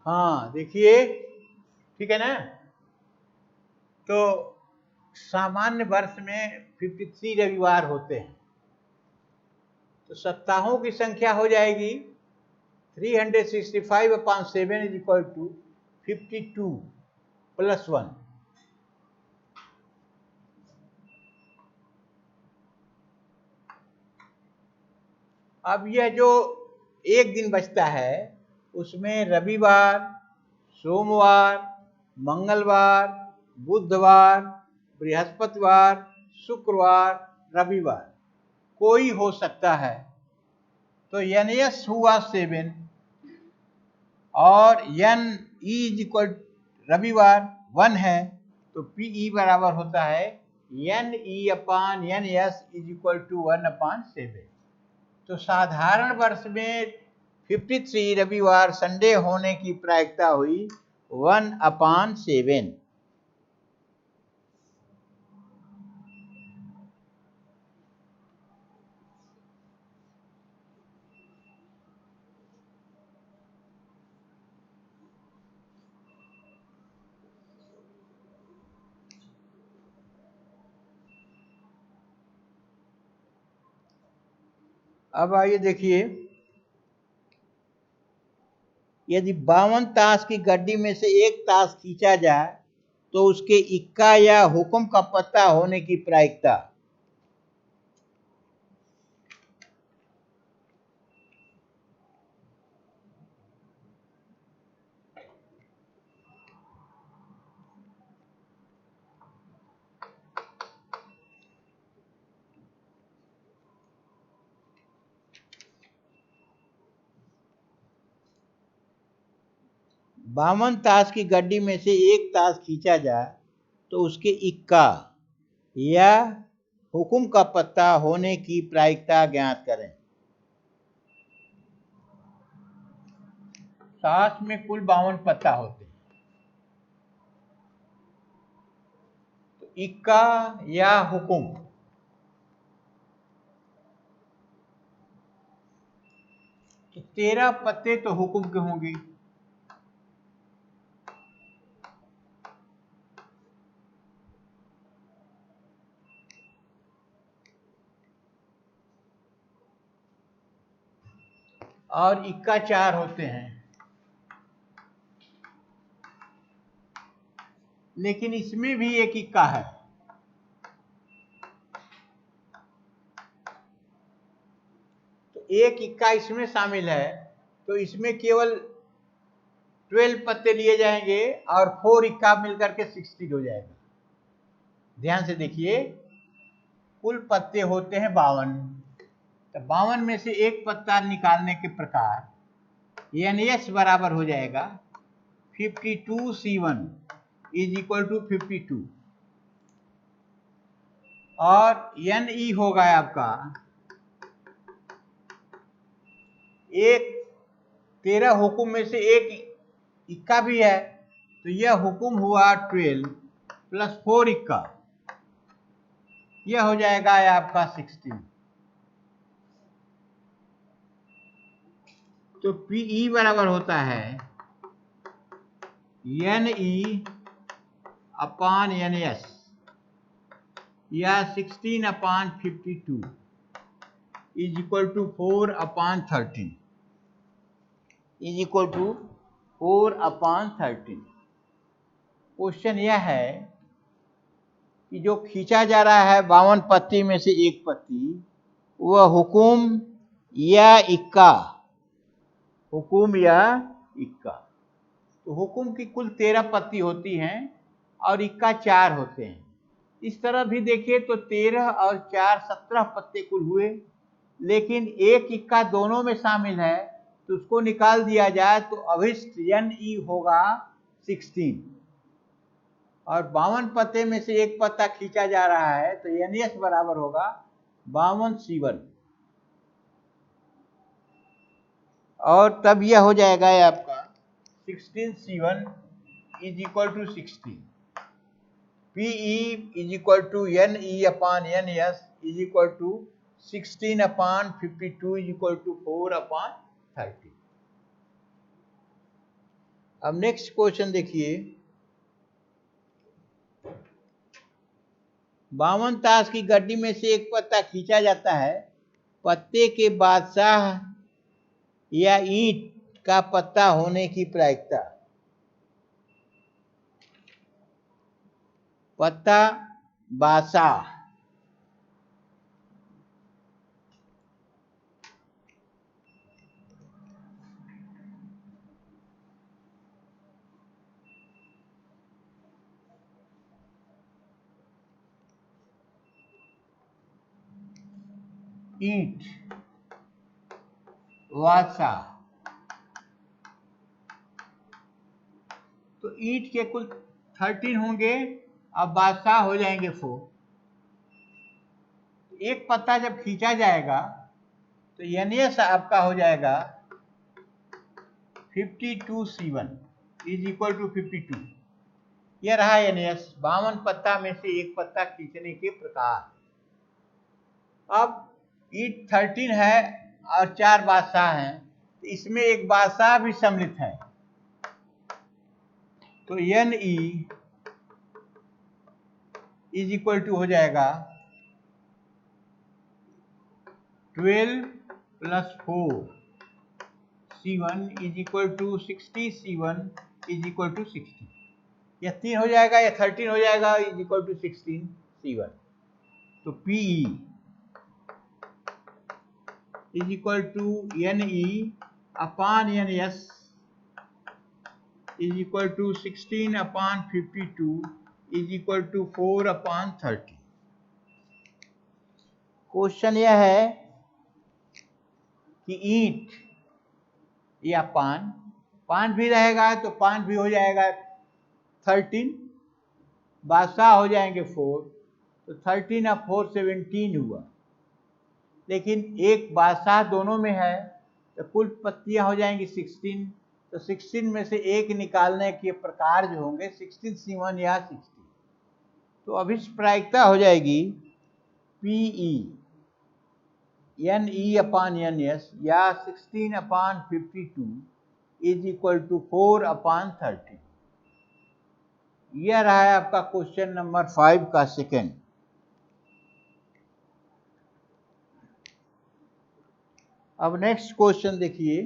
हाँ देखिए, ठीक है ना। तो सामान्य वर्ष में 53 रविवार होते हैं, तो सप्ताहों की संख्या हो जाएगी 365/7 इज इक्वल टू 52 प्लस 1। अब यह जो एक दिन बचता है उसमें रविवार, सोमवार, मंगलवार, बुधवार, बृहस्पतिवार, शुक्रवार, रविवार कोई हो सकता है। तो NS हुआ 7 और NE इज इक्वल रविवार 1 है, तो PE बराबर होता है NE/NS इज इक्वल टू 1/7। तो साधारण वर्ष में 53 रविवार संडे होने की प्रायिकता हुई 1/7। अब आइए देखिए, यदि 52 ताश की गड्डी में से एक ताश खींचा जाए तो उसके इक्का या हुक्म का पत्ता होने की प्रायिकता। बावन ताश की गड्डी में से एक ताश खींचा जाए तो उसके इक्का या हुक्म का पत्ता होने की प्रायिकता ज्ञात करें। ताश में कुल 52 पत्ता होते हैं, तो इक्का या हुक्म, तो 13 पत्ते तो हुक्म के होंगे, और इक्का 4 होते हैं। लेकिन इसमें भी एक इक्का है, तो एक इक्का इसमें शामिल है, तो इसमें केवल 12 पत्ते लिए जाएंगे और 4 इक्का मिलकर के 16 हो जाएगा। ध्यान से देखिए, कुल पत्ते होते हैं 52, तो 52 में से एक पत्ता निकालने के प्रकार NS बराबर हो जाएगा 52C1 इज इक्वल टू 52, और NE होगा आपका एक 13 हुक्म में से एक इक्का भी है, तो यह हुक्म हुआ 12 प्लस 4 इक्का, यह हो जाएगा आपका 16। तो PE बराबर होता है NE/NS या 16/52 is equal to 4/13 is equal to 4/13। Question यह है कि जो खींचा जा रहा है 52 पत्ती में से एक पत्ती, वह हुकुम या इक्का, हुकुम या इक्का। तो हुकुम की कुल 13 पत्ती होती हैं और इक्का 4 होते हैं। इस तरह भी देखिए तो 13 और 4 17 पत्ते कुल हुए, लेकिन एक इक्का दोनों में शामिल है, तो उसको निकाल दिया जाए तो अभिष्ट NE होगा 16, और 52 पत्ते में से एक पत्ता खींचा जा रहा है, तो NS बराबर होगा 52C1, और तब यह हो जाएगा आपका 16C1 is equal to 16। PE is equal to NE/NS is equal to 16/52 is equal to 4/30। अब नेक्स्ट क्वेश्चन देखिए, 52 ताश की गड्डी में से एक पत्ता खींचा जाता है, पत्ते के बादशाह या ईंट का पत्ता होने की प्रायिकता। पत्ता बादशाह, ईंट बादशाह। तो ईंट के कुल 13 होंगे, अब बादशाह हो जाएंगे 4। एक पत्ता जब खींचा जाएगा तो NS आपका हो जाएगा 52C1 इज इक्वल टू 52। यह रहा NS, 52 पत्ता में से एक पत्ता खींचने के प्रकार। अब ईंट 13 है और 4 बादशाह हैं, तो इसमें एक बादशाह भी सम्मिलित है, तो NE इज इक्वल टू हो जाएगा 12 plus 4 C1 is equal to 60, C1 is equal to 60। यह 3 हो जाएगा, यह 13 हो जाएगा, इज इक्वल टू 16 C1। तो PE is equal to NE upon NS is equal to 16 upon 52 is equal to 4 upon 30। Question यह है कि ईंट या पान भी रहेगा तो पान भी हो जाएगा 13, बादशाह हो जाएंगे 4, तो 13 और 4 17 हुआ। लेकिन एक बादशाह दोनों में है तो कुल पत्तियां हो जाएंगी 16, तो 16 में से एक निकालने के प्रकार जो होंगे 16 C1 या 60। तो अभी प्रायिकता हो जाएगी PE NE अपॉन NS या 16 upon 52 is equal to 4 upon 30। यह रहा है आपका क्वेश्चन नंबर 5 का सेकेंड। अब नेक्स्ट क्वेश्चन देखिए,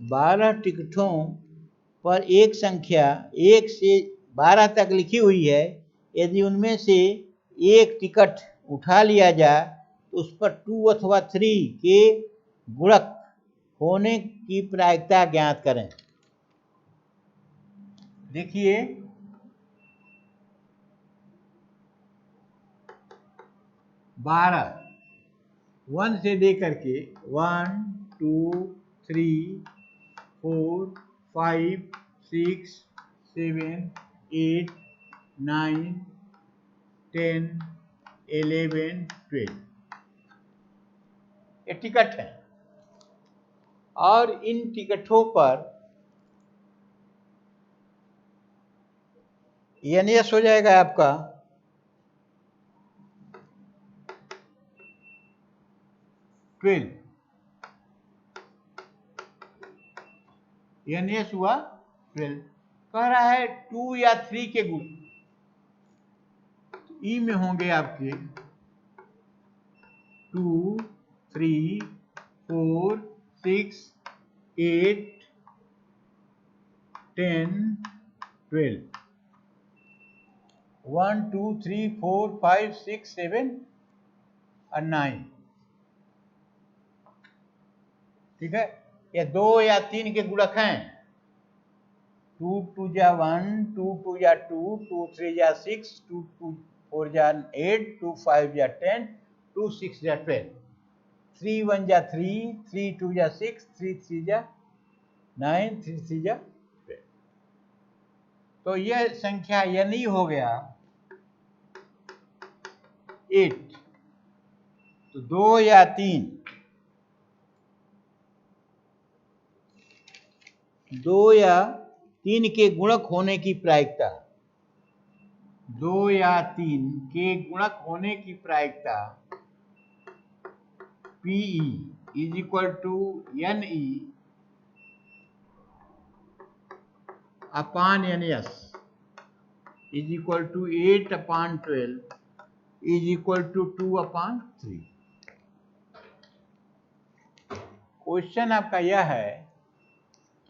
बारह टिकटों पर एक संख्या 1 से 12 तक लिखी हुई है। यदि उनमें से एक टिकट उठा लिया जाए तो उस पर 2 अथवा 3 के गुणक होने की प्रायिकता ज्ञात करें। देखिए, 12 1 से लेकर के 1 2 3 4 5 6 7 8 9 10 11 12 ये टिकट है, और इन टिकटों पर NS हो जाएगा आपका 12। NS हुआ 12। कह रहा है 2 या 3 के गुण ई में होंगे आपके 2 3 4 6 8 10 12 1 2 3 4 5 6 7 और 9। ठीक है, ये 2 या 3 के गुणक हैं। 2 2 जा 1, 2 2 जा 2, 2 3 जा 6, 2 2 4 जा 8, 2 5 जा 10, 2 6 जा 12, 3 1 जा 3, 3 2 जा 6, 3 3 जा 9, 3 3 जा 12। तो यह संख्या NE हो गया 8। तो 2 या 3, 2 या 3 के गुणक होने की प्रायिकता, 2 या 3 के गुणक होने की प्रायिकता PE is equal to NE upon NS is equal to 8/12 is equal to 2/3। Question आपका यह है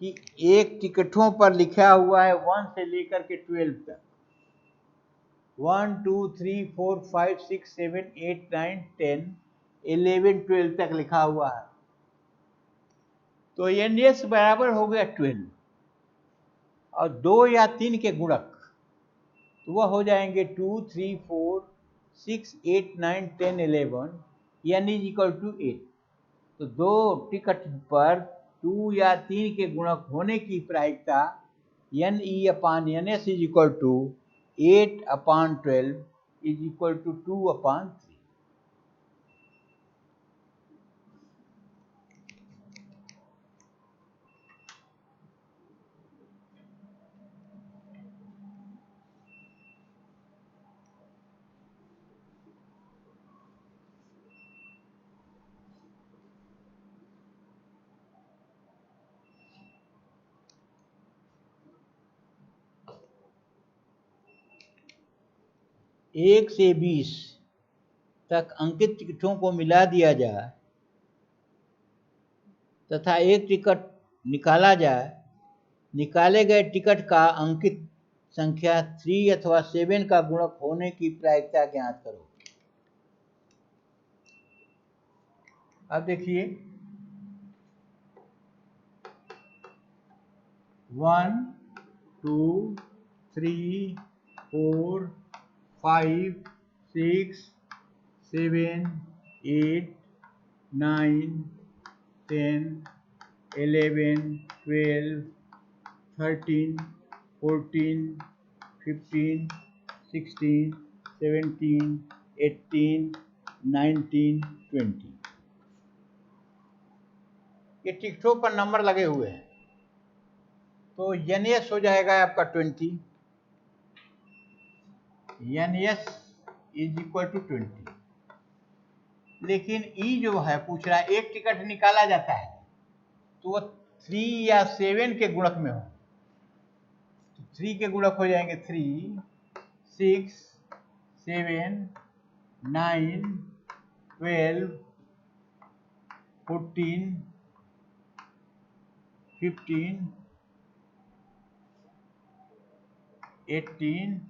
कि एक टिकटों पर लिखा हुआ है 1 से लेकर के 12 तक, 1 2 3 4 5 6 7 8 9 10 11 12 तक लिखा हुआ है। तो NS बराबर हो गया 12 और 2 या 3 के गुणक, तो वह हो जाएंगे 2 3 4 6 8 9 10 11 N इज इक्वल टू 8। तो दो टिकट पर 2 या 3 के गुणक होने की प्रायिकता NE upon NS is equal to 8/12 is equal to 2/3। एक से 20 तक अंकित टिकटों को मिला दिया जाए तथा एक टिकट निकाला जाए। निकाले गए टिकट का अंकित संख्या 3 अथवा 7 का गुणक होने की प्रायिकता ज्ञात करो। अब देखिए 1 2 3 4 5 6 7 8 9 10 11 12 13 14 15 16 17 18 19 20 ये टिकटों पर नंबर लगे हुए हैं। तो NS हो जाएगा आपका 20, NS इज इक्वल टू 20। लेकिन E जो है पूछ रहा है एक टिकट निकाला जाता है तो वो 3 या 7 के गुणक में हो। तो 3 के गुणक हो जाएंगे 3 6 7 9 12 14 15 18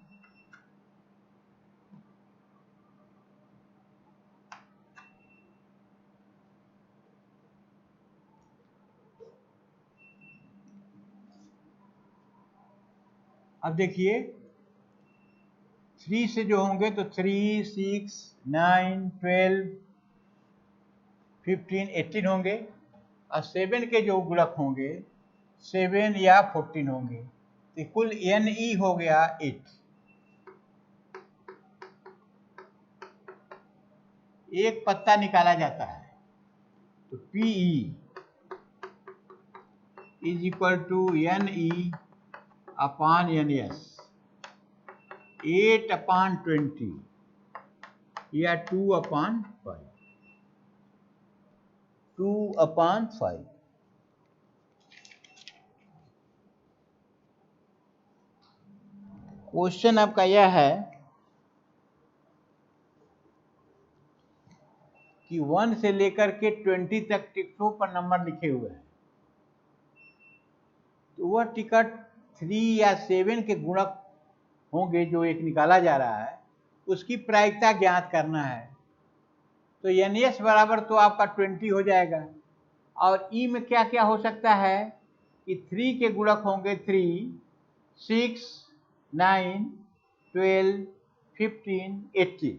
अब देखिए 3 से जो होंगे तो 3 6 9 12 15 18 होंगे और 7 के जो गुणक होंगे 7 या 14 होंगे। तो कुल NE हो गया 8। एक पत्ता निकाला जाता है तो PE is equal to NE upon NS 8/20 या 2/5 2/5। क्वेश्चन आपका यह है कि 1 से लेकर के 20 तक टिकटों पर नंबर लिखे हुए हैं। तो वह टिकट 3 या 7 के गुणक होंगे जो एक निकाला जा रहा है, उसकी प्रायिकता ज्ञात करना है। तो NS बराबर तो आपका 20 हो जाएगा और E में क्या क्या हो सकता है कि 3 के गुणक होंगे 3 6 9 12 15 18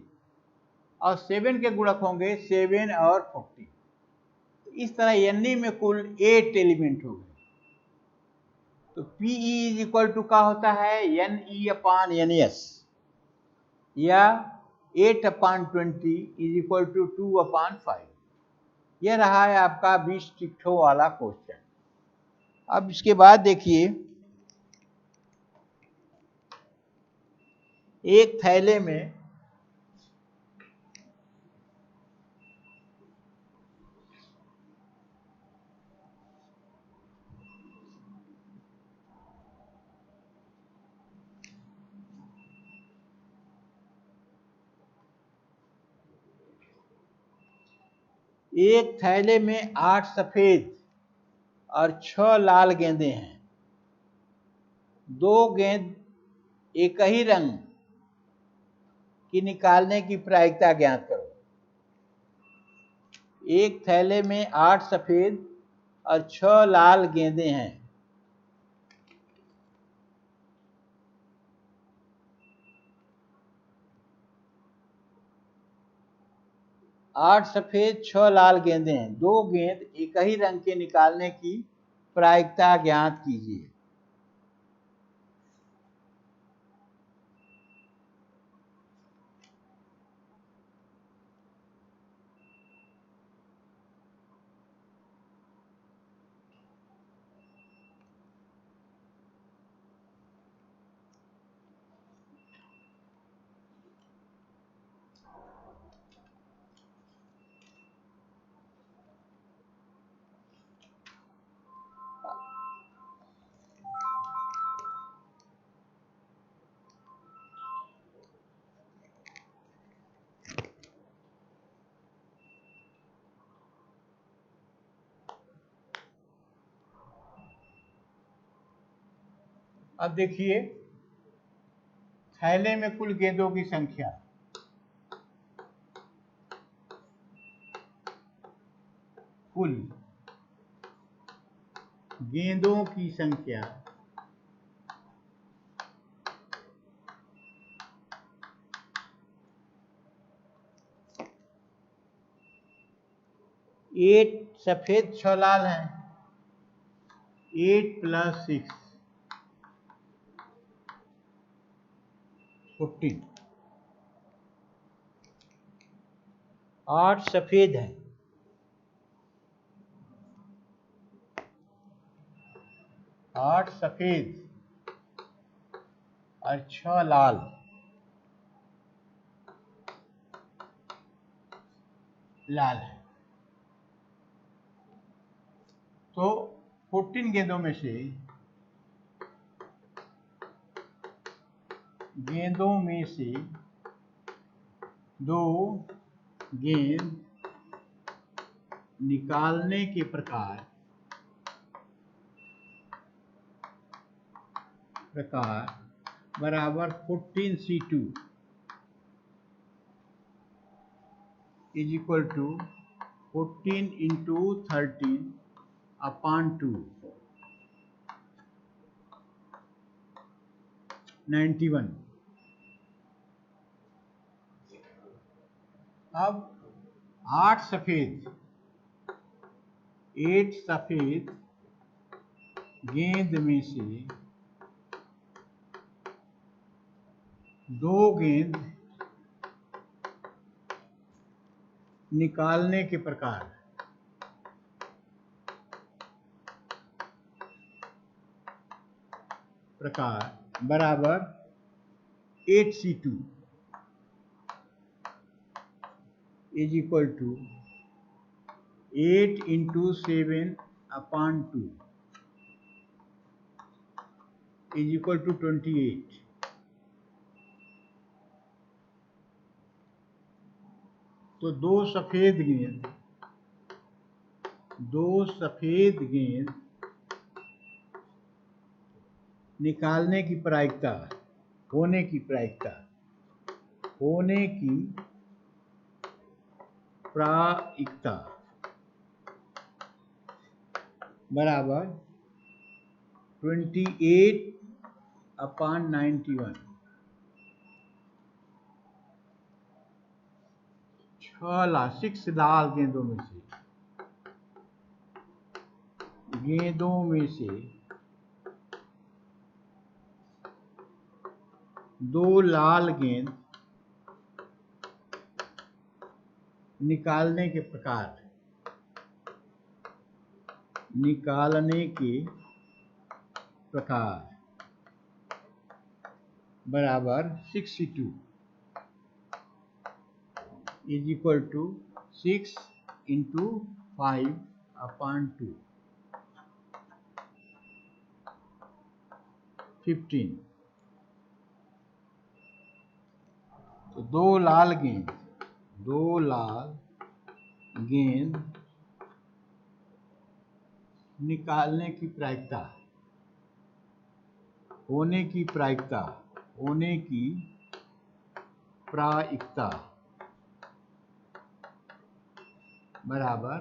और 7 के गुणक होंगे 7 और 14। तो इस तरह NE में कुल 8 एलिमेंट हो गए। तो PE इज इक्वल टू क्या होता है, NE/NS या 8/20 इज इक्वल टू 2/5। यह रहा है आपका 20 टिकटों वाला क्वेश्चन। अब इसके बाद देखिए, एक थैले में एक थैले में 8 सफेद और 6 लाल गेंदे हैं। दो गेंद एक ही रंग की निकालने की प्रायिकता ज्ञात करो। एक थैले में 8 सफेद और 6 लाल गेंदे हैं। आठ सफेद 6 लाल गेंदे हैं। दो गेंद एक ही रंग के निकालने की प्रायिकता ज्ञात कीजिए। अब देखिए, थैले में कुल गेंदों की संख्या, कुल गेंदों की संख्या 8 सफेद 6 लाल हैं। 8 + 6 14। 8 सफेद हैं, 8 सफेद और 6 लाल है। तो 14 गेंदों में से दो गेंद निकालने के प्रकार बराबर 14C2 इज इक्वल टू 14 × 13/2 91। अब 8 सफेद गेंद में से दो गेंद निकालने के प्रकार बराबर 8C2 is equal to 8 × 7/2 is equal to 28। तो दो सफेद गेंद निकालने की प्रायिकता होने की प्रायिकता बराबर 28/91। 6 लाल गेंदों में से दो लाल गेंद निकालने के प्रकार बराबर 62 इज इक्वल टू 6 इंटू 5/2 15। तो दो लाल गेंद निकालने की प्रायिकता होने की प्रायिकता बराबर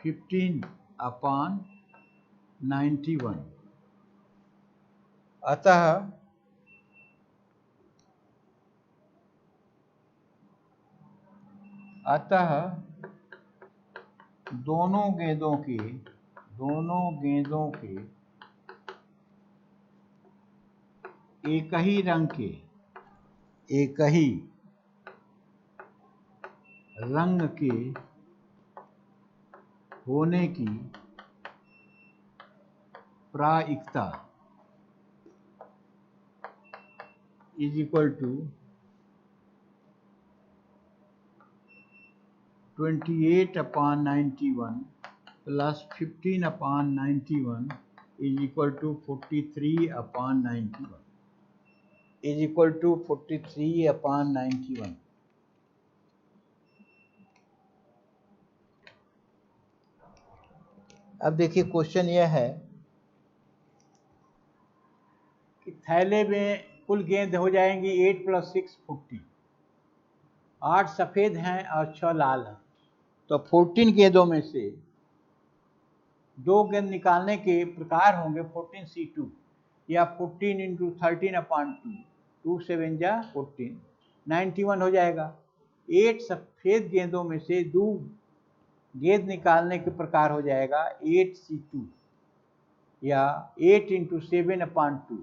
15/91। अतः दोनों गेंदों के एक ही रंग के होने की प्रायिकता is equal to 28/91 plus 15/91 is equal to 43/91। अब देखिए क्वेश्चन यह है कि थैले में कुल गेंद हो जाएंगी 8 + 6 14। 8 सफेद हैं और 6 लाल हैं, तो 14 गेंदों में से दो गेंद निकालने के प्रकार होंगे 14C2 या 14 इंटू 13/2 2 7 जा 14 91 हो जाएगा। 8 सफेद गेंदों में से दो गेंद निकालने के प्रकार हो जाएगा 8C2 या 8 इंटू 7/2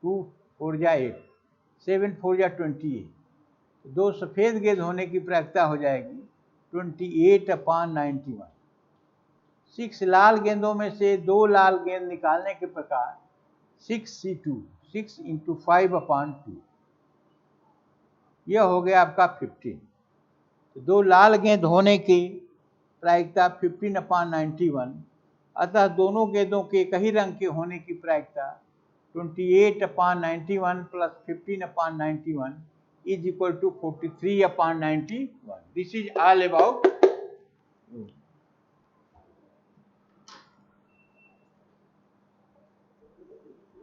2 4 जा 8 7 4 जा 28। दो सफेद गेंद होने की प्रायिकता हो जाएगी 28/91। 6 लाल गेंदों में से दो लाल गेंद निकालने के प्रकार 6C2 6 इंटू 5/2 यह हो गया आपका 15। तो दो लाल गेंद होने की प्रायिकता 15/91, अतः दोनों गेंदों के एक ही रंग के होने की प्रायिकता 28/91 plus 15/91 is equal to 43/91। This is all about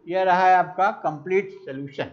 यह रहा है आपका कंप्लीट सॉल्यूशन।